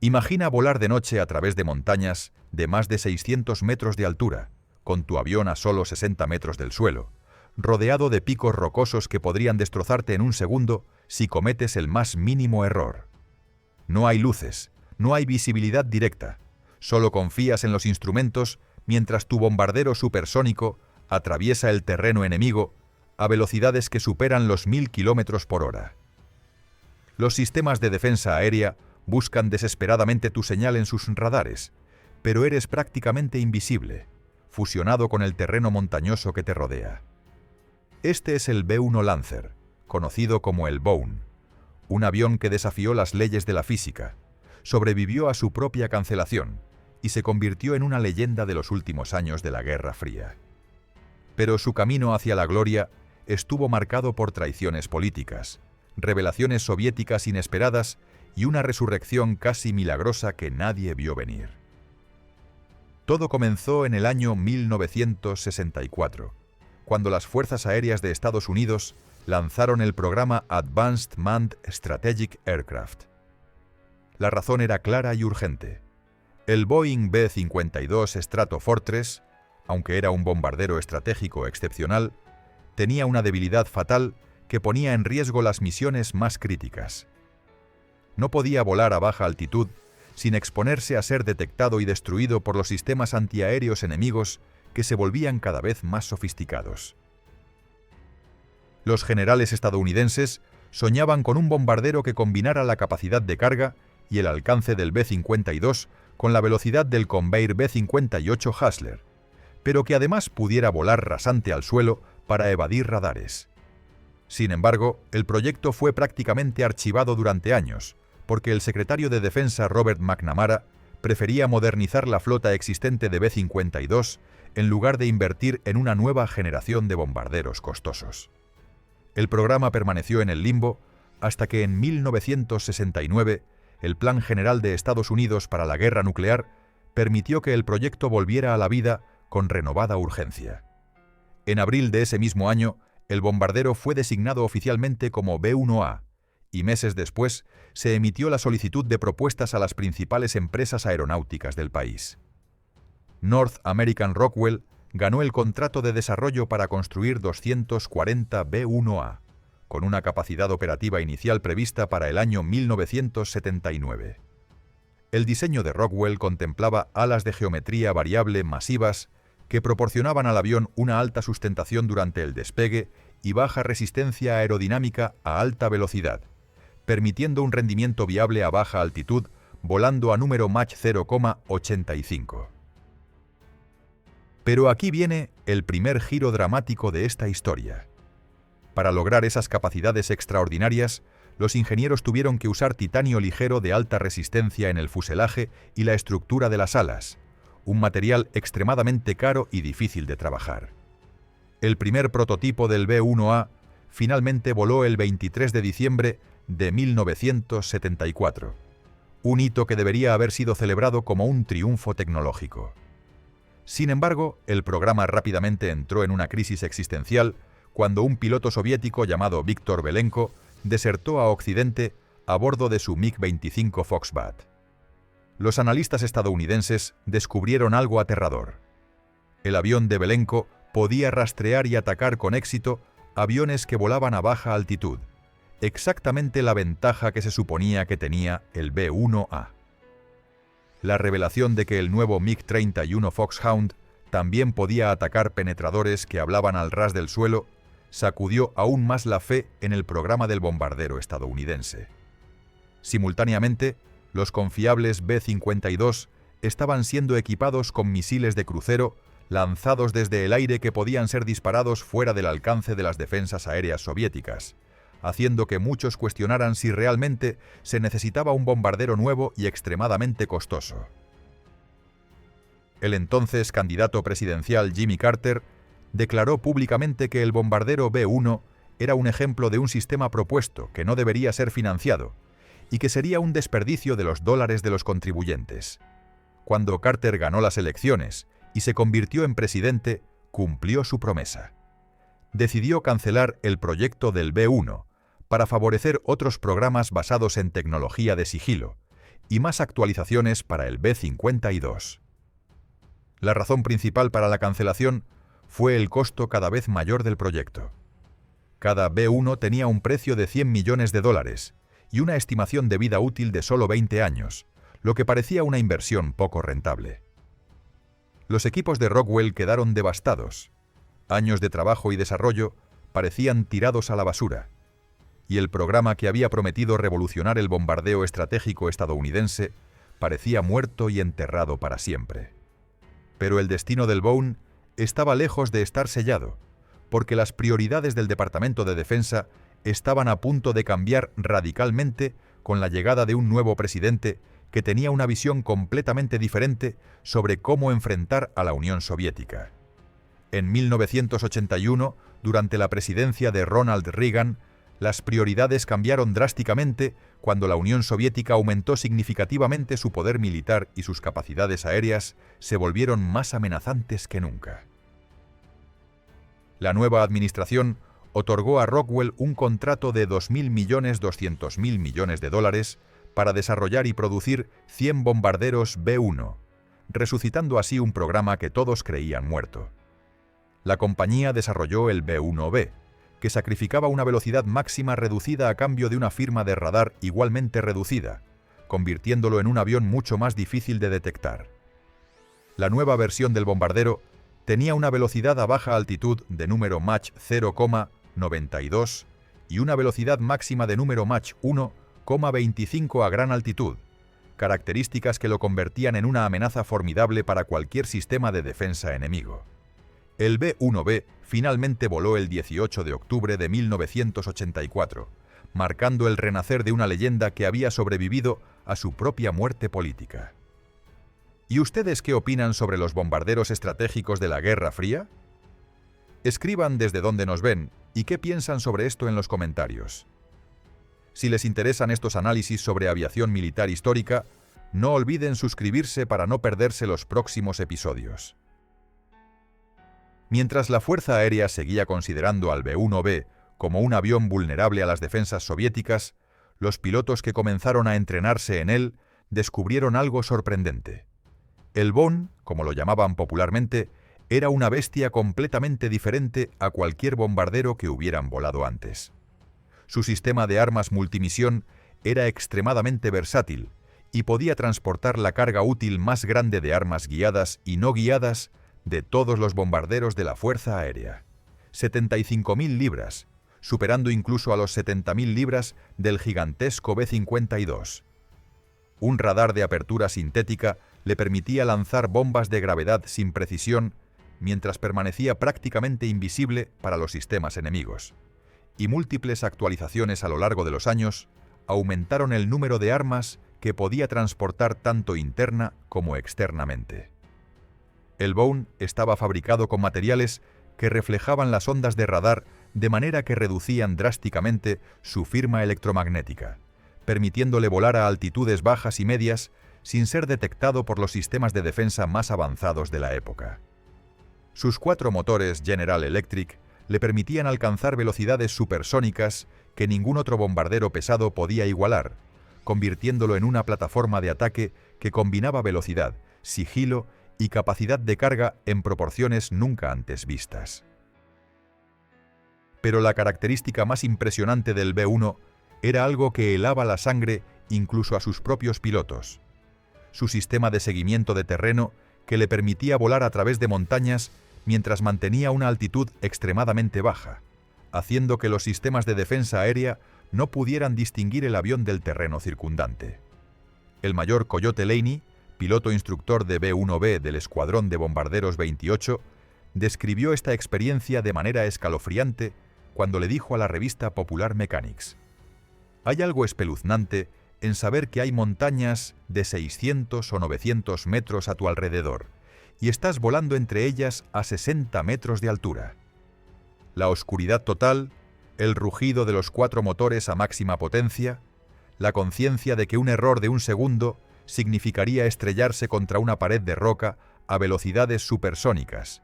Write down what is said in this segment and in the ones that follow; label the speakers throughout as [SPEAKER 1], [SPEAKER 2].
[SPEAKER 1] Imagina volar de noche a través de montañas de más de 600 metros de altura, con tu avión a solo 60 metros del suelo, rodeado de picos rocosos que podrían destrozarte en un segundo si cometes el más mínimo error. No hay luces, no hay visibilidad directa, solo confías en los instrumentos mientras tu bombardero supersónico atraviesa el terreno enemigo a velocidades que superan los 1000 kilómetros por hora. Los sistemas de defensa aérea buscan desesperadamente tu señal en sus radares, pero eres prácticamente invisible, fusionado con el terreno montañoso que te rodea. Este es el B-1 Lancer, conocido como el Bone, un avión que desafió las leyes de la física, sobrevivió a su propia cancelación y se convirtió en una leyenda de los últimos años de la Guerra Fría. Pero su camino hacia la gloria estuvo marcado por traiciones políticas, revelaciones soviéticas inesperadas y una resurrección casi milagrosa que nadie vio venir. Todo comenzó en el año 1964, cuando las Fuerzas Aéreas de Estados Unidos lanzaron el programa Advanced Manned Strategic Aircraft. La razón era clara y urgente. El Boeing B-52 Stratofortress, aunque era un bombardero estratégico excepcional, tenía una debilidad fatal que ponía en riesgo las misiones más críticas. No podía volar a baja altitud sin exponerse a ser detectado y destruido por los sistemas antiaéreos enemigos que se volvían cada vez más sofisticados. Los generales estadounidenses soñaban con un bombardero que combinara la capacidad de carga y el alcance del B-52 con la velocidad del Convair B-58 Hustler, pero que además pudiera volar rasante al suelo para evadir radares. Sin embargo, el proyecto fue prácticamente archivado durante años, porque el secretario de Defensa Robert McNamara prefería modernizar la flota existente de B-52 en lugar de invertir en una nueva generación de bombarderos costosos. El programa permaneció en el limbo hasta que en 1969 el Plan General de Estados Unidos para la Guerra Nuclear permitió que el proyecto volviera a la vida con renovada urgencia. En abril de ese mismo año, el bombardero fue designado oficialmente como B-1A, y meses después se emitió la solicitud de propuestas a las principales empresas aeronáuticas del país. North American Rockwell ganó el contrato de desarrollo para construir 240 B-1A, con una capacidad operativa inicial prevista para el año 1979. El diseño de Rockwell contemplaba alas de geometría variable masivas que proporcionaban al avión una alta sustentación durante el despegue y baja resistencia aerodinámica a alta velocidad, permitiendo un rendimiento viable a baja altitud, volando a número Mach 0,85. Pero aquí viene el primer giro dramático de esta historia. Para lograr esas capacidades extraordinarias, los ingenieros tuvieron que usar titanio ligero de alta resistencia en el fuselaje y la estructura de las alas, un material extremadamente caro y difícil de trabajar. El primer prototipo del B-1A finalmente voló el 23 de diciembre de 1974, un hito que debería haber sido celebrado como un triunfo tecnológico. Sin embargo, el programa rápidamente entró en una crisis existencial cuando un piloto soviético llamado Víctor Belenko desertó a Occidente a bordo de su MiG-25 Foxbat. Los analistas estadounidenses descubrieron algo aterrador. El avión de Belenko podía rastrear y atacar con éxito aviones que volaban a baja altitud, exactamente la ventaja que se suponía que tenía el B-1A. La revelación de que el nuevo MiG-31 Foxhound también podía atacar penetradores que hablaban al ras del suelo sacudió aún más la fe en el programa del bombardero estadounidense. Simultáneamente, los confiables B-52 estaban siendo equipados con misiles de crucero lanzados desde el aire que podían ser disparados fuera del alcance de las defensas aéreas soviéticas, haciendo que muchos cuestionaran si realmente se necesitaba un bombardero nuevo y extremadamente costoso. El entonces candidato presidencial Jimmy Carter declaró públicamente que el bombardero B-1 era un ejemplo de un sistema propuesto que no debería ser financiado y que sería un desperdicio de los dólares de los contribuyentes. Cuando Carter ganó las elecciones y se convirtió en presidente, cumplió su promesa. Decidió cancelar el proyecto del B-1 para favorecer otros programas basados en tecnología de sigilo y más actualizaciones para el B-52. La razón principal para la cancelación fue el costo cada vez mayor del proyecto. Cada B-1 tenía un precio de $100 millones y una estimación de vida útil de solo 20 años, lo que parecía una inversión poco rentable. Los equipos de Rockwell quedaron devastados. Años de trabajo y desarrollo parecían tirados a la basura, y el programa que había prometido revolucionar el bombardeo estratégico estadounidense parecía muerto y enterrado para siempre. Pero el destino del Bone estaba lejos de estar sellado, porque las prioridades del Departamento de Defensa estaban a punto de cambiar radicalmente con la llegada de un nuevo presidente que tenía una visión completamente diferente sobre cómo enfrentar a la Unión Soviética. En 1981, durante la presidencia de Ronald Reagan, las prioridades cambiaron drásticamente cuando la Unión Soviética aumentó significativamente su poder militar y sus capacidades aéreas se volvieron más amenazantes que nunca. La nueva administración otorgó a Rockwell un contrato de $2.200.000 millones para desarrollar y producir 100 bombarderos B-1, resucitando así un programa que todos creían muerto. La compañía desarrolló el B-1B, que sacrificaba una velocidad máxima reducida a cambio de una firma de radar igualmente reducida, convirtiéndolo en un avión mucho más difícil de detectar. La nueva versión del bombardero tenía una velocidad a baja altitud de número Mach 0,92 y una velocidad máxima de número Mach 1,25 a gran altitud, características que lo convertían en una amenaza formidable para cualquier sistema de defensa enemigo. El B-1B finalmente voló el 18 de octubre de 1984, marcando el renacer de una leyenda que había sobrevivido a su propia muerte política. ¿Y ustedes qué opinan sobre los bombarderos estratégicos de la Guerra Fría? Escriban desde dónde nos ven y qué piensan sobre esto en los comentarios. Si les interesan estos análisis sobre aviación militar histórica, no olviden suscribirse para no perderse los próximos episodios. Mientras la Fuerza Aérea seguía considerando al B-1B como un avión vulnerable a las defensas soviéticas, los pilotos que comenzaron a entrenarse en él descubrieron algo sorprendente. El Bone, como lo llamaban popularmente, era una bestia completamente diferente a cualquier bombardero que hubieran volado antes. Su sistema de armas multimisión era extremadamente versátil y podía transportar la carga útil más grande de armas guiadas y no guiadas de todos los bombarderos de la Fuerza Aérea. 75.000 libras, superando incluso a los 70.000 libras del gigantesco B-52. Un radar de apertura sintética le permitía lanzar bombas de gravedad sin precisión mientras permanecía prácticamente invisible para los sistemas enemigos. Y múltiples actualizaciones a lo largo de los años aumentaron el número de armas que podía transportar tanto interna como externamente. El Bone estaba fabricado con materiales que reflejaban las ondas de radar de manera que reducían drásticamente su firma electromagnética, permitiéndole volar a altitudes bajas y medias sin ser detectado por los sistemas de defensa más avanzados de la época. Sus 4 motores General Electric le permitían alcanzar velocidades supersónicas que ningún otro bombardero pesado podía igualar, convirtiéndolo en una plataforma de ataque que combinaba velocidad, sigilo y capacidad de carga en proporciones nunca antes vistas. Pero la característica más impresionante del B-1 era algo que helaba la sangre incluso a sus propios pilotos: su sistema de seguimiento de terreno que le permitía volar a través de montañas mientras mantenía una altitud extremadamente baja, haciendo que los sistemas de defensa aérea no pudieran distinguir el avión del terreno circundante. El mayor Coyote Laney, piloto instructor de B-1B del Escuadrón de Bombarderos 28, describió esta experiencia de manera escalofriante cuando le dijo a la revista Popular Mechanics: «Hay algo espeluznante en saber que hay montañas de 600 o 900 metros a tu alrededor, y estás volando entre ellas a 60 metros de altura. La oscuridad total, el rugido de los 4 motores a máxima potencia, la conciencia de que un error de un segundo significaría estrellarse contra una pared de roca a velocidades supersónicas,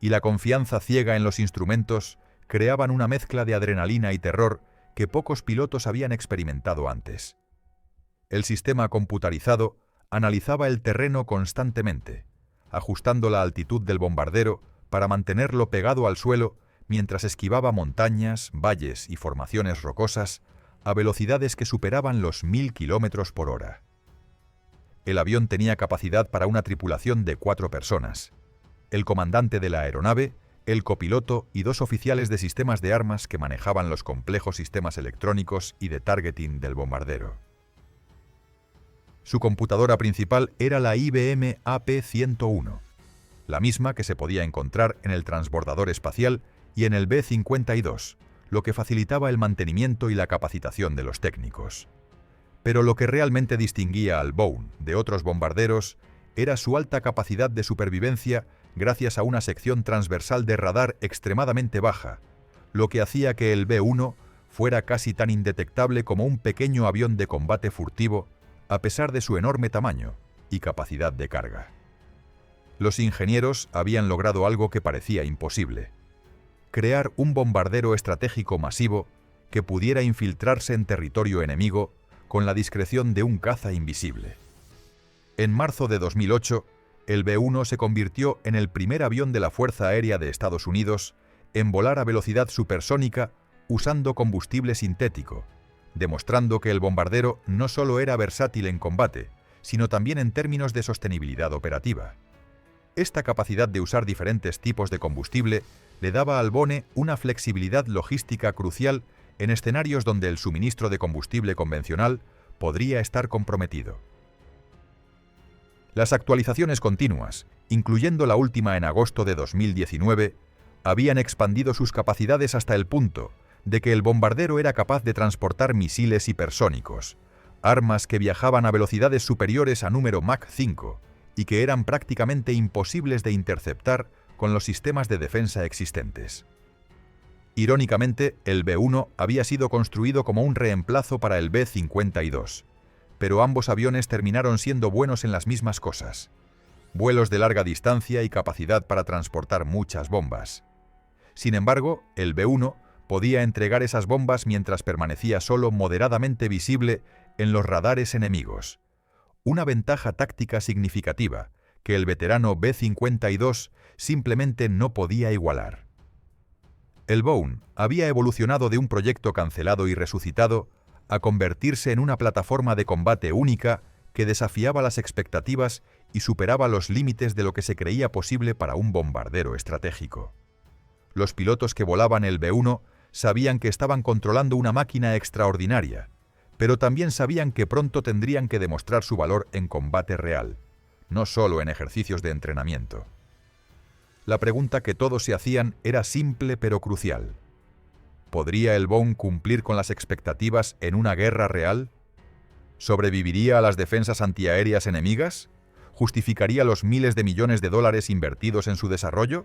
[SPEAKER 1] y la confianza ciega en los instrumentos creaban una mezcla de adrenalina y terror que pocos pilotos habían experimentado antes. El sistema computarizado analizaba el terreno constantemente, ajustando la altitud del bombardero para mantenerlo pegado al suelo mientras esquivaba montañas, valles y formaciones rocosas a velocidades que superaban los 1000 kilómetros por hora. El avión tenía capacidad para una tripulación de 4 personas: el comandante de la aeronave, el copiloto y 2 oficiales de sistemas de armas que manejaban los complejos sistemas electrónicos y de targeting del bombardero. Su computadora principal era la IBM AP-101, la misma que se podía encontrar en el transbordador espacial y en el B-52, lo que facilitaba el mantenimiento y la capacitación de los técnicos. Pero lo que realmente distinguía al Bone de otros bombarderos era su alta capacidad de supervivencia gracias a una sección transversal de radar extremadamente baja, lo que hacía que el B-1 fuera casi tan indetectable como un pequeño avión de combate furtivo, a pesar de su enorme tamaño y capacidad de carga. Los ingenieros habían logrado algo que parecía imposible: crear un bombardero estratégico masivo que pudiera infiltrarse en territorio enemigo con la discreción de un caza invisible. En marzo de 2008, el B-1 se convirtió en el primer avión de la Fuerza Aérea de Estados Unidos en volar a velocidad supersónica usando combustible sintético, demostrando que el bombardero no solo era versátil en combate, sino también en términos de sostenibilidad operativa. Esta capacidad de usar diferentes tipos de combustible le daba al Bone una flexibilidad logística crucial en escenarios donde el suministro de combustible convencional podría estar comprometido. Las actualizaciones continuas, incluyendo la última en agosto de 2019, habían expandido sus capacidades hasta el punto de que el bombardero era capaz de transportar misiles hipersónicos, armas que viajaban a velocidades superiores a número Mach 5 y que eran prácticamente imposibles de interceptar con los sistemas de defensa existentes. Irónicamente, el B-1 había sido construido como un reemplazo para el B-52, pero ambos aviones terminaron siendo buenos en las mismas cosas: vuelos de larga distancia y capacidad para transportar muchas bombas. Sin embargo, el B-1 podía entregar esas bombas mientras permanecía solo moderadamente visible en los radares enemigos, una ventaja táctica significativa que el veterano B-52 simplemente no podía igualar. El Bone había evolucionado de un proyecto cancelado y resucitado a convertirse en una plataforma de combate única que desafiaba las expectativas y superaba los límites de lo que se creía posible para un bombardero estratégico. Los pilotos que volaban el B-1 sabían que estaban controlando una máquina extraordinaria, pero también sabían que pronto tendrían que demostrar su valor en combate real, no solo en ejercicios de entrenamiento. La pregunta que todos se hacían era simple pero crucial: ¿podría el Bone cumplir con las expectativas en una guerra real? ¿Sobreviviría a las defensas antiaéreas enemigas? ¿Justificaría los miles de millones de dólares invertidos en su desarrollo?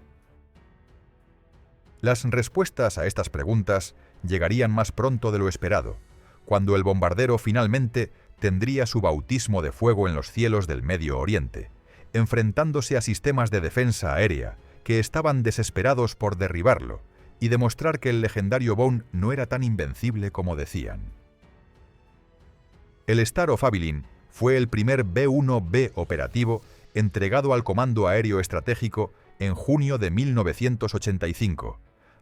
[SPEAKER 1] Las respuestas a estas preguntas llegarían más pronto de lo esperado, cuando el bombardero finalmente tendría su bautismo de fuego en los cielos del Medio Oriente, enfrentándose a sistemas de defensa aérea que estaban desesperados por derribarlo y demostrar que el legendario Bone no era tan invencible como decían. El Star of Abilene fue el primer B-1B operativo entregado al Comando Aéreo Estratégico en junio de 1985,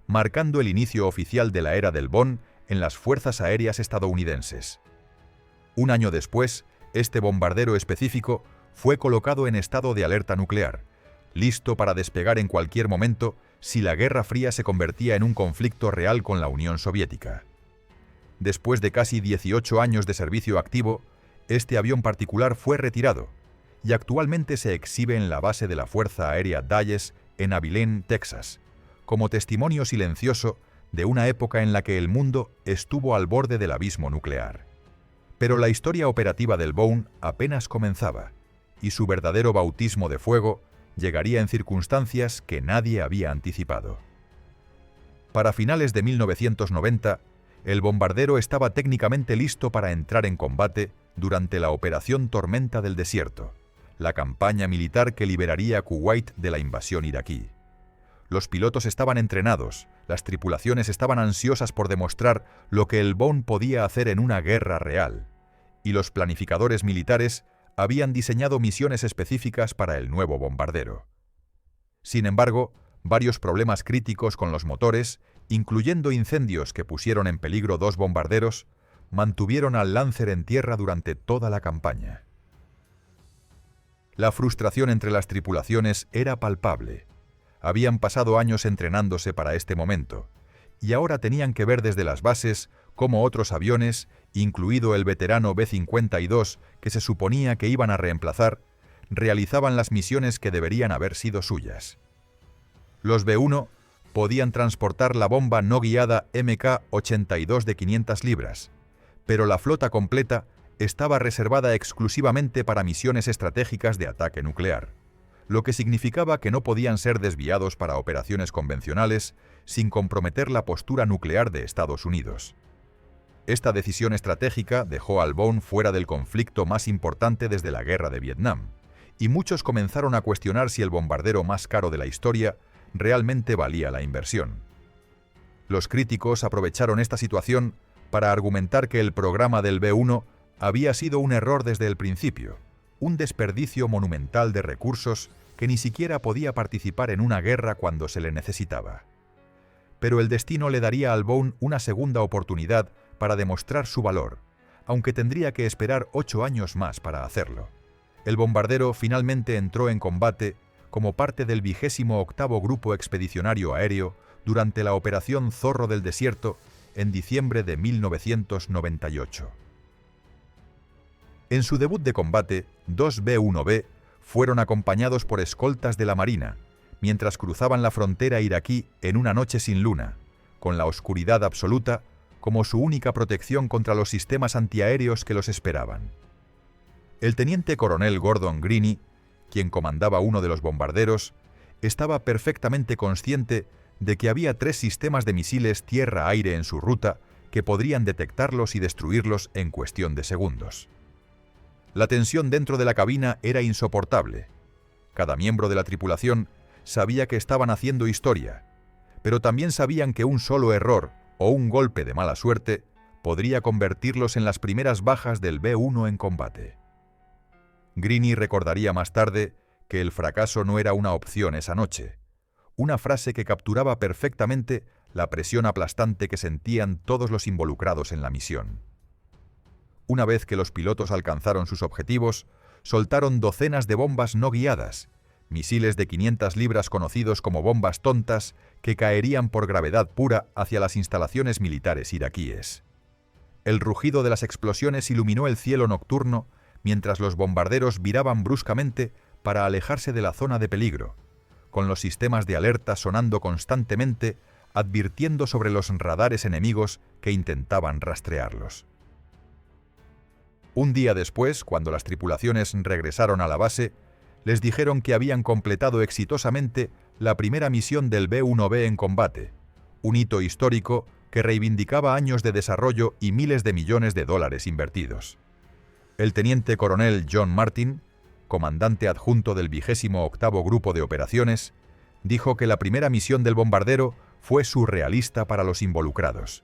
[SPEAKER 1] marcando el inicio oficial de la era del Bone en las Fuerzas Aéreas estadounidenses. Un año después, este bombardero específico fue colocado en estado de alerta nuclear, listo para despegar en cualquier momento si la Guerra Fría se convertía en un conflicto real con la Unión Soviética. Después de casi 18 años de servicio activo, este avión particular fue retirado y actualmente se exhibe en la base de la Fuerza Aérea Dulles en Abilene, Texas, como testimonio silencioso de una época en la que el mundo estuvo al borde del abismo nuclear. Pero la historia operativa del Bone apenas comenzaba, y su verdadero bautismo de fuego llegaría en circunstancias que nadie había anticipado. Para finales de 1990, el bombardero estaba técnicamente listo para entrar en combate durante la Operación Tormenta del Desierto, la campaña militar que liberaría a Kuwait de la invasión iraquí. Los pilotos estaban entrenados, las tripulaciones estaban ansiosas por demostrar lo que el Bone podía hacer en una guerra real, y los planificadores militares habían diseñado misiones específicas para el nuevo bombardero. Sin embargo, varios problemas críticos con los motores, incluyendo incendios que pusieron en peligro 2 bombarderos, mantuvieron al Lancer en tierra durante toda la campaña. La frustración entre las tripulaciones era palpable. Habían pasado años entrenándose para este momento, y ahora tenían que ver desde las bases cómo otros aviones, incluido el veterano B-52 que se suponía que iban a reemplazar, realizaban las misiones que deberían haber sido suyas. Los B-1 podían transportar la bomba no guiada MK-82 de 500 libras, pero la flota completa estaba reservada exclusivamente para misiones estratégicas de ataque nuclear, lo que significaba que no podían ser desviados para operaciones convencionales sin comprometer la postura nuclear de Estados Unidos. Esta decisión estratégica dejó al Boeing fuera del conflicto más importante desde la Guerra de Vietnam, y muchos comenzaron a cuestionar si el bombardero más caro de la historia realmente valía la inversión. Los críticos aprovecharon esta situación para argumentar que el programa del B-1 había sido un error desde el principio, un desperdicio monumental de recursos que ni siquiera podía participar en una guerra cuando se le necesitaba. Pero el destino le daría al Boeing una segunda oportunidad para demostrar su valor, aunque tendría que esperar 8 años más para hacerlo. El bombardero finalmente entró en combate como parte del 28º Grupo Expedicionario Aéreo durante la Operación Zorro del Desierto en diciembre de 1998. En su debut de combate, 2 B-1B fueron acompañados por escoltas de la Marina, mientras cruzaban la frontera iraquí en una noche sin luna, con la oscuridad absoluta como su única protección contra los sistemas antiaéreos que los esperaban. El teniente coronel Gordon Greene, quien comandaba uno de los bombarderos, estaba perfectamente consciente de que había 3 sistemas de misiles tierra-aire en su ruta que podrían detectarlos y destruirlos en cuestión de segundos. La tensión dentro de la cabina era insoportable. Cada miembro de la tripulación sabía que estaban haciendo historia, pero también sabían que un solo error o un golpe de mala suerte podría convertirlos en las primeras bajas del B-1 en combate. Greene recordaría más tarde que el fracaso no era una opción esa noche, una frase que capturaba perfectamente la presión aplastante que sentían todos los involucrados en la misión. Una vez que los pilotos alcanzaron sus objetivos, soltaron docenas de bombas no guiadas, misiles de 500 libras conocidos como bombas tontas que caerían por gravedad pura hacia las instalaciones militares iraquíes. El rugido de las explosiones iluminó el cielo nocturno mientras los bombarderos viraban bruscamente para alejarse de la zona de peligro, con los sistemas de alerta sonando constantemente, advirtiendo sobre los radares enemigos que intentaban rastrearlos. Un día después, cuando las tripulaciones regresaron a la base, les dijeron que habían completado exitosamente la primera misión del B-1B en combate, un hito histórico que reivindicaba años de desarrollo y miles de millones de dólares invertidos. El teniente coronel John Martin, comandante adjunto del 28º Grupo de Operaciones, dijo que la primera misión del bombardero fue surrealista para los involucrados.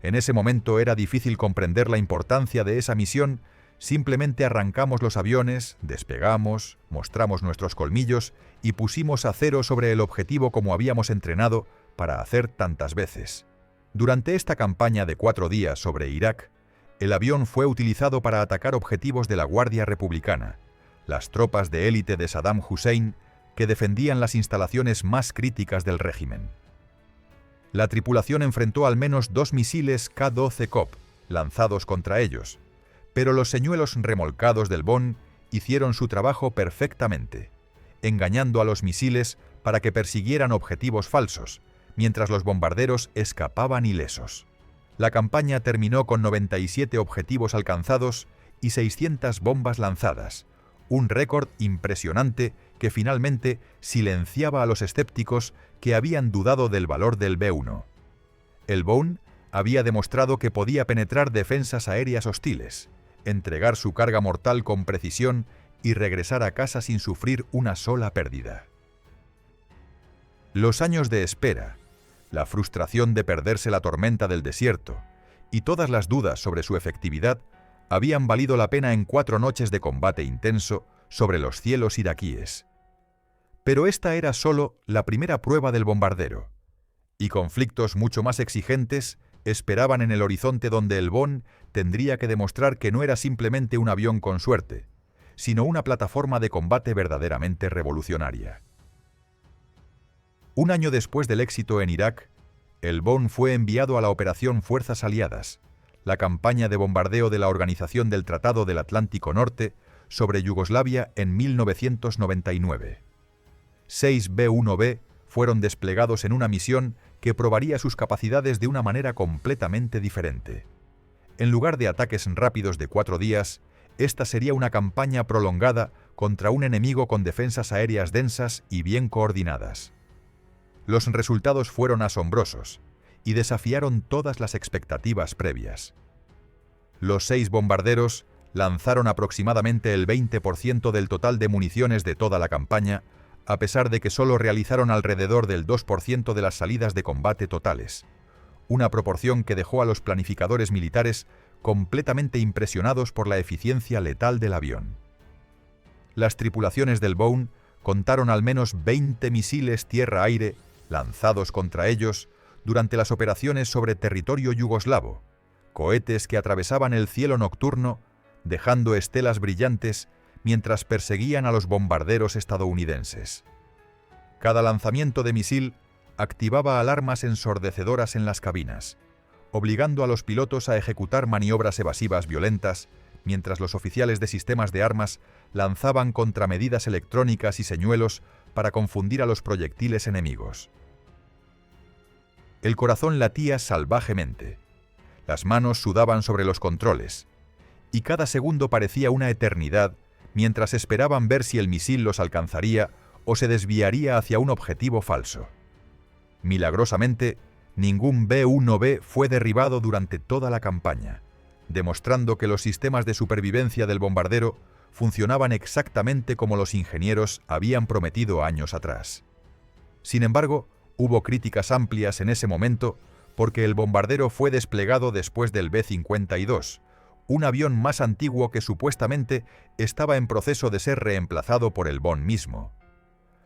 [SPEAKER 1] En ese momento era difícil comprender la importancia de esa misión. Simplemente arrancamos los aviones, despegamos, mostramos nuestros colmillos y pusimos acero sobre el objetivo como habíamos entrenado para hacer tantas veces. Durante esta campaña de 4 días sobre Irak, el avión fue utilizado para atacar objetivos de la Guardia Republicana, las tropas de élite de Saddam Hussein que defendían las instalaciones más críticas del régimen. La tripulación enfrentó al menos 2 misiles K-12 COP lanzados contra ellos, pero los señuelos remolcados del Boeing hicieron su trabajo perfectamente, engañando a los misiles para que persiguieran objetivos falsos, mientras los bombarderos escapaban ilesos. La campaña terminó con 97 objetivos alcanzados y 600 bombas lanzadas, un récord impresionante que finalmente silenciaba a los escépticos que habían dudado del valor del B-1. El Boeing había demostrado que podía penetrar defensas aéreas hostiles, entregar su carga mortal con precisión y regresar a casa sin sufrir una sola pérdida. Los años de espera, la frustración de perderse la tormenta del desierto y todas las dudas sobre su efectividad habían valido la pena en 4 noches de combate intenso sobre los cielos iraquíes. Pero esta era solo la primera prueba del bombardero, y conflictos mucho más exigentes esperaban en el horizonte, donde el Bone tendría que demostrar que no era simplemente un avión con suerte, sino una plataforma de combate verdaderamente revolucionaria. Un año después del éxito en Irak, el Bone fue enviado a la Operación Fuerzas Aliadas, la campaña de bombardeo de la Organización del Tratado del Atlántico Norte sobre Yugoslavia en 1999. 6 B-1B fueron desplegados en una misión que probaría sus capacidades de una manera completamente diferente. En lugar de ataques rápidos de 4 días, esta sería una campaña prolongada contra un enemigo con defensas aéreas densas y bien coordinadas. Los resultados fueron asombrosos y desafiaron todas las expectativas previas. Los 6 bombarderos lanzaron aproximadamente el 20% del total de municiones de toda la campaña, a pesar de que solo realizaron alrededor del 2% de las salidas de combate totales, una proporción que dejó a los planificadores militares completamente impresionados por la eficiencia letal del avión. Las tripulaciones del Bone contaron al menos 20 misiles tierra-aire lanzados contra ellos durante las operaciones sobre territorio yugoslavo, cohetes que atravesaban el cielo nocturno, dejando estelas brillantes mientras perseguían a los bombarderos estadounidenses. Cada lanzamiento de misil activaba alarmas ensordecedoras en las cabinas, obligando a los pilotos a ejecutar maniobras evasivas violentas, mientras los oficiales de sistemas de armas lanzaban contramedidas electrónicas y señuelos para confundir a los proyectiles enemigos. El corazón latía salvajemente, las manos sudaban sobre los controles, y cada segundo parecía una eternidad mientras esperaban ver si el misil los alcanzaría o se desviaría hacia un objetivo falso. Milagrosamente, ningún B-1B fue derribado durante toda la campaña, demostrando que los sistemas de supervivencia del bombardero funcionaban exactamente como los ingenieros habían prometido años atrás. Sin embargo, hubo críticas amplias en ese momento porque el bombardero fue desplegado después del B-52, un avión más antiguo que supuestamente estaba en proceso de ser reemplazado por el Bone mismo.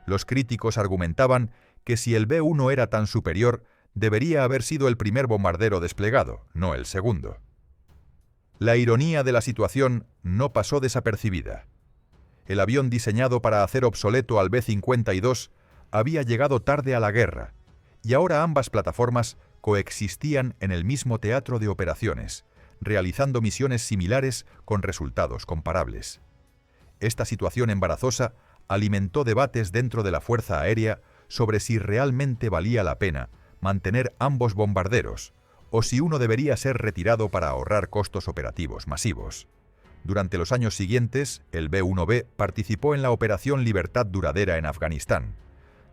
[SPEAKER 1] Los críticos argumentaban que si el B-1 era tan superior, debería haber sido el primer bombardero desplegado, no el segundo. La ironía de la situación no pasó desapercibida. El avión diseñado para hacer obsoleto al B-52 había llegado tarde a la guerra, y ahora ambas plataformas coexistían en el mismo teatro de operaciones, realizando misiones similares con resultados comparables. Esta situación embarazosa alimentó debates dentro de la Fuerza Aérea sobre si realmente valía la pena mantener ambos bombarderos, o si uno debería ser retirado para ahorrar costos operativos masivos. Durante los años siguientes, el B-1B participó en la Operación Libertad Duradera en Afganistán,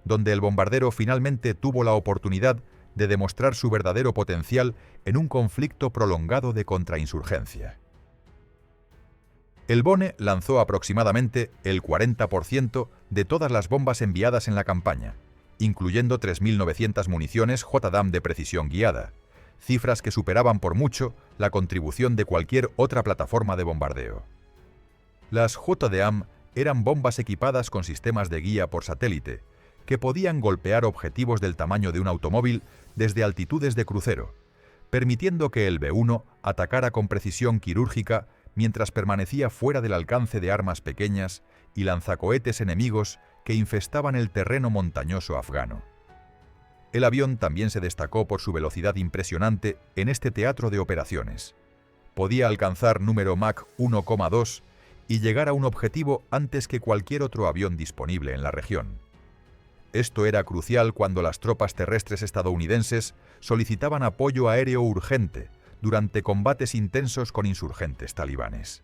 [SPEAKER 1] donde el bombardero finalmente tuvo la oportunidad de demostrar su verdadero potencial en un conflicto prolongado de contrainsurgencia. El Bone lanzó aproximadamente el 40% de todas las bombas enviadas en la campaña, incluyendo 3.900 municiones JDAM de precisión guiada, cifras que superaban por mucho la contribución de cualquier otra plataforma de bombardeo. Las JDAM eran bombas equipadas con sistemas de guía por satélite, que podían golpear objetivos del tamaño de un automóvil desde altitudes de crucero, permitiendo que el B-1 atacara con precisión quirúrgica mientras permanecía fuera del alcance de armas pequeñas y lanzacohetes enemigos que infestaban el terreno montañoso afgano. El avión también se destacó por su velocidad impresionante en este teatro de operaciones. Podía alcanzar número Mach 1,2 y llegar a un objetivo antes que cualquier otro avión disponible en la región. Esto era crucial cuando las tropas terrestres estadounidenses solicitaban apoyo aéreo urgente durante combates intensos con insurgentes talibanes.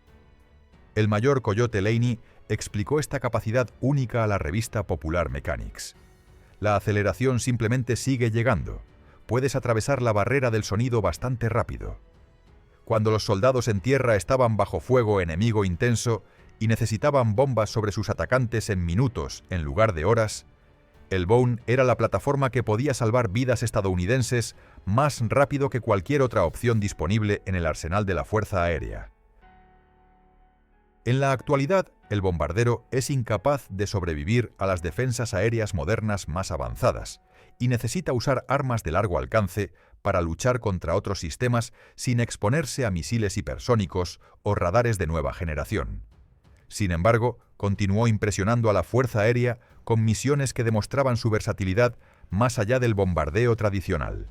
[SPEAKER 1] El mayor Coyote Laney explicó esta capacidad única a la revista Popular Mechanics. La aceleración simplemente sigue llegando. Puedes atravesar la barrera del sonido bastante rápido. Cuando los soldados en tierra estaban bajo fuego enemigo intenso y necesitaban bombas sobre sus atacantes en minutos en lugar de horas, el Bone era la plataforma que podía salvar vidas estadounidenses más rápido que cualquier otra opción disponible en el arsenal de la Fuerza Aérea. En la actualidad, el bombardero es incapaz de sobrevivir a las defensas aéreas modernas más avanzadas y necesita usar armas de largo alcance para luchar contra otros sistemas sin exponerse a misiles hipersónicos o radares de nueva generación. Sin embargo, continuó impresionando a la Fuerza Aérea con misiones que demostraban su versatilidad más allá del bombardeo tradicional.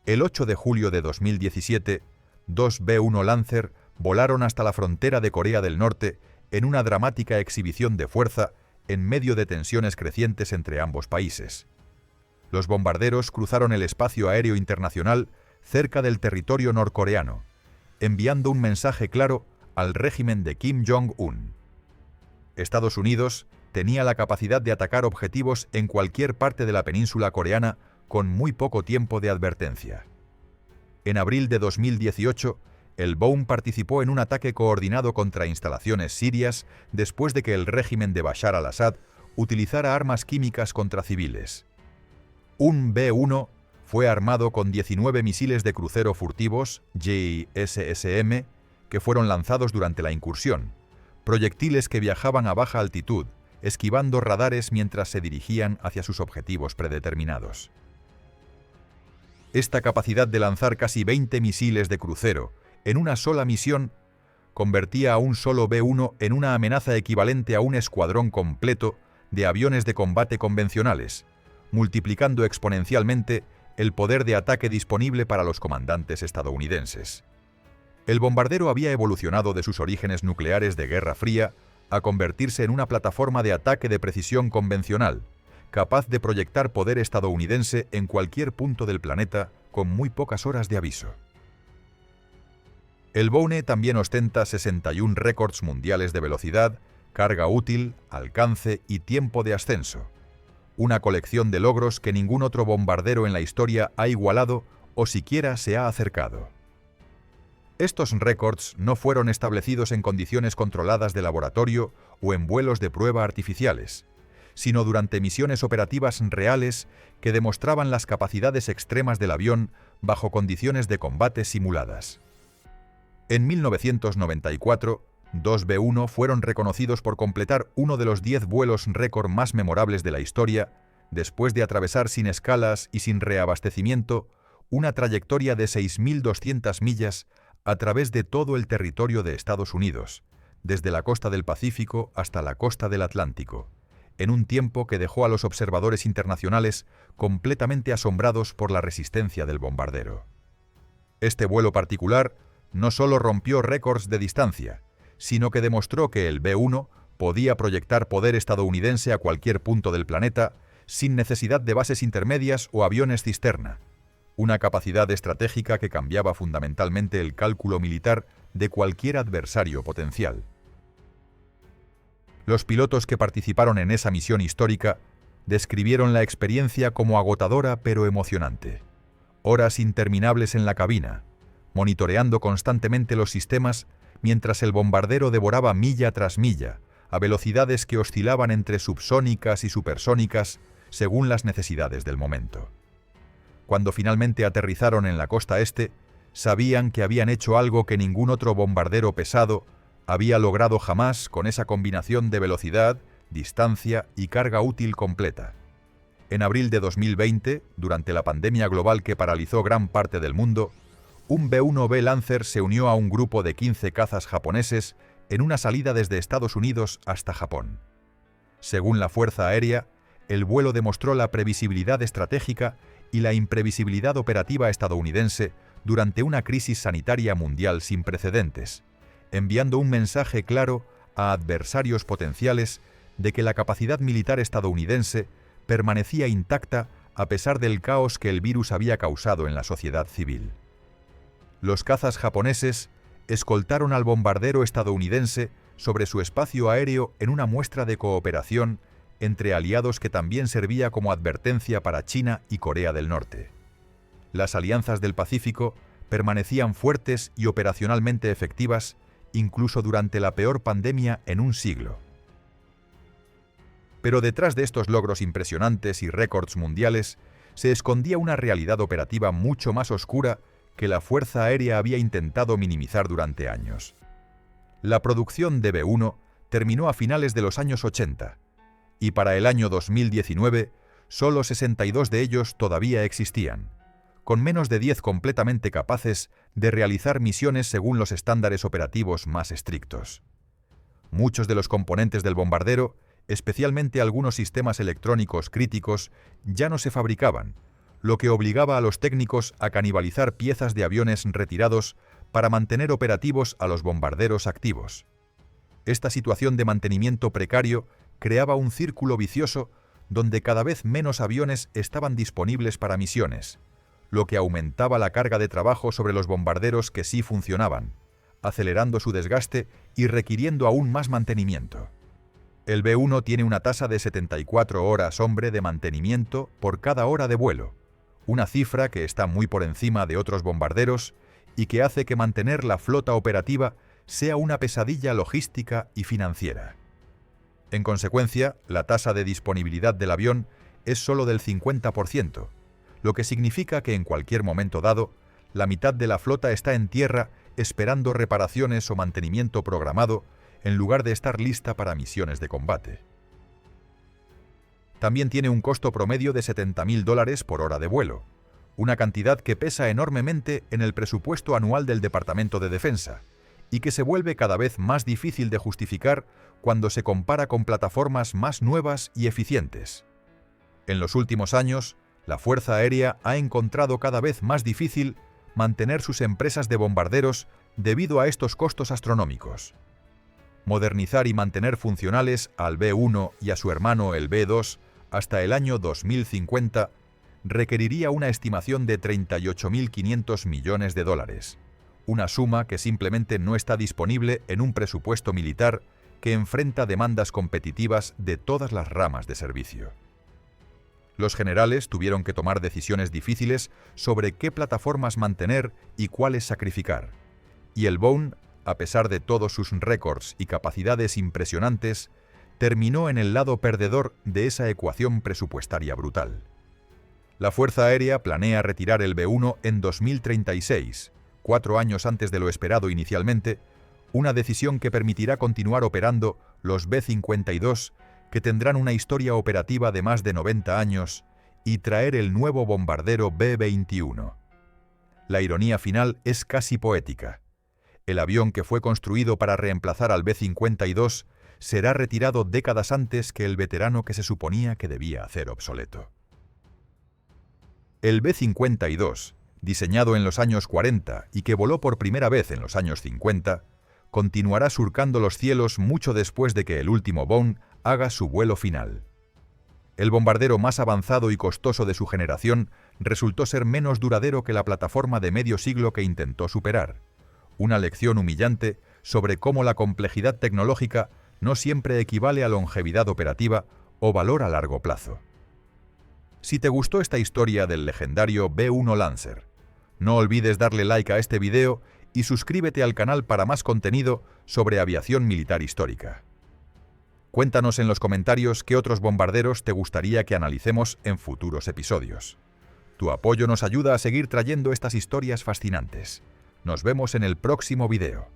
[SPEAKER 1] El 8 de julio de 2017, dos B-1 Lancer volaron hasta la frontera de Corea del Norte en una dramática exhibición de fuerza en medio de tensiones crecientes entre ambos países. Los bombarderos cruzaron el espacio aéreo internacional cerca del territorio norcoreano, enviando un mensaje claro al régimen de Kim Jong-un. Estados Unidos tenía la capacidad de atacar objetivos en cualquier parte de la península coreana con muy poco tiempo de advertencia. En abril de 2018, el BOUM participó en un ataque coordinado contra instalaciones sirias después de que el régimen de Bashar al-Assad utilizara armas químicas contra civiles. Un B-1 fue armado con 19 misiles de crucero furtivos JSSM que fueron lanzados durante la incursión, proyectiles que viajaban a baja altitud, esquivando radares mientras se dirigían hacia sus objetivos predeterminados. Esta capacidad de lanzar casi 20 misiles de crucero en una sola misión convertía a un solo B-1 en una amenaza equivalente a un escuadrón completo de aviones de combate convencionales, multiplicando exponencialmente el poder de ataque disponible para los comandantes estadounidenses. El bombardero había evolucionado de sus orígenes nucleares de Guerra Fría a convertirse en una plataforma de ataque de precisión convencional, capaz de proyectar poder estadounidense en cualquier punto del planeta con muy pocas horas de aviso. El BOUM también ostenta 61 récords mundiales de velocidad, carga útil, alcance y tiempo de ascenso, una colección de logros que ningún otro bombardero en la historia ha igualado o siquiera se ha acercado. Estos récords no fueron establecidos en condiciones controladas de laboratorio o en vuelos de prueba artificiales, sino durante misiones operativas reales que demostraban las capacidades extremas del avión bajo condiciones de combate simuladas. En 1994, dos B-1 fueron reconocidos por completar uno de los 10 vuelos récord más memorables de la historia, después de atravesar sin escalas y sin reabastecimiento una trayectoria de 6.200 millas a través de todo el territorio de Estados Unidos, desde la costa del Pacífico hasta la costa del Atlántico, en un tiempo que dejó a los observadores internacionales completamente asombrados por la resistencia del bombardero. Este vuelo particular no solo rompió récords de distancia, sino que demostró que el B-1 podía proyectar poder estadounidense a cualquier punto del planeta sin necesidad de bases intermedias o aviones cisterna, una capacidad estratégica que cambiaba fundamentalmente el cálculo militar de cualquier adversario potencial. Los pilotos que participaron en esa misión histórica describieron la experiencia como agotadora pero emocionante. Horas interminables en la cabina, monitoreando constantemente los sistemas mientras el bombardero devoraba milla tras milla, a velocidades que oscilaban entre subsónicas y supersónicas según las necesidades del momento. Cuando finalmente aterrizaron en la costa este, sabían que habían hecho algo que ningún otro bombardero pesado había logrado jamás con esa combinación de velocidad, distancia y carga útil completa. En abril de 2020, durante la pandemia global que paralizó gran parte del mundo, un B-1B Lancer se unió a un grupo de 15 cazas japoneses en una salida desde Estados Unidos hasta Japón. Según la Fuerza Aérea, el vuelo demostró la previsibilidad estratégica y la imprevisibilidad operativa estadounidense durante una crisis sanitaria mundial sin precedentes, enviando un mensaje claro a adversarios potenciales de que la capacidad militar estadounidense permanecía intacta a pesar del caos que el virus había causado en la sociedad civil. Los cazas japoneses escoltaron al bombardero estadounidense sobre su espacio aéreo en una muestra de cooperación entre aliados que también servía como advertencia para China y Corea del Norte. Las alianzas del Pacífico permanecían fuertes y operacionalmente efectivas incluso durante la peor pandemia en un siglo. Pero detrás de estos logros impresionantes y récords mundiales se escondía una realidad operativa mucho más oscura que la Fuerza Aérea había intentado minimizar durante años. La producción de B-1 terminó a finales de los años 80, y para el año 2019 solo 62 de ellos todavía existían, con menos de 10 completamente capaces de realizar misiones según los estándares operativos más estrictos. Muchos de los componentes del bombardero, especialmente algunos sistemas electrónicos críticos, ya no se fabricaban, lo que obligaba a los técnicos a canibalizar piezas de aviones retirados para mantener operativos a los bombarderos activos. Esta situación de mantenimiento precario creaba un círculo vicioso donde cada vez menos aviones estaban disponibles para misiones, lo que aumentaba la carga de trabajo sobre los bombarderos que sí funcionaban, acelerando su desgaste y requiriendo aún más mantenimiento. El B-1 tiene una tasa de 74 horas hombre de mantenimiento por cada hora de vuelo, una cifra que está muy por encima de otros bombarderos y que hace que mantener la flota operativa sea una pesadilla logística y financiera. En consecuencia, la tasa de disponibilidad del avión es solo del 50%, lo que significa que en cualquier momento dado, la mitad de la flota está en tierra esperando reparaciones o mantenimiento programado en lugar de estar lista para misiones de combate. También tiene un costo promedio de $70.000 por hora de vuelo, una cantidad que pesa enormemente en el presupuesto anual del Departamento de Defensa y que se vuelve cada vez más difícil de justificar cuando se compara con plataformas más nuevas y eficientes. En los últimos años, la Fuerza Aérea ha encontrado cada vez más difícil mantener sus empresas de bombarderos debido a estos costos astronómicos. Modernizar y mantener funcionales al B-1 y a su hermano el B-2 hasta el año 2050 requeriría una estimación de $38.500 millones, una suma que simplemente no está disponible en un presupuesto militar que enfrenta demandas competitivas de todas las ramas de servicio. Los generales tuvieron que tomar decisiones difíciles sobre qué plataformas mantener y cuáles sacrificar, y el B-1, a pesar de todos sus récords y capacidades impresionantes, terminó en el lado perdedor de esa ecuación presupuestaria brutal. La Fuerza Aérea planea retirar el B-1 en 2036, 4 años antes de lo esperado inicialmente, una decisión que permitirá continuar operando los B-52, que tendrán una historia operativa de más de 90 años, y traer el nuevo bombardero B-21. La ironía final es casi poética. El avión que fue construido para reemplazar al B-52 será retirado décadas antes que el veterano que se suponía que debía hacer obsoleto. El B-52, diseñado en los años 40 y que voló por primera vez en los años 50, continuará surcando los cielos mucho después de que el último Boeing haga su vuelo final. El bombardero más avanzado y costoso de su generación resultó ser menos duradero que la plataforma de medio siglo que intentó superar, una lección humillante sobre cómo la complejidad tecnológica no siempre equivale a longevidad operativa o valor a largo plazo. Si te gustó esta historia del legendario B-1 Lancer, no olvides darle like a este video y suscríbete al canal para más contenido sobre aviación militar histórica. Cuéntanos en los comentarios qué otros bombarderos te gustaría que analicemos en futuros episodios. Tu apoyo nos ayuda a seguir trayendo estas historias fascinantes. Nos vemos en el próximo video.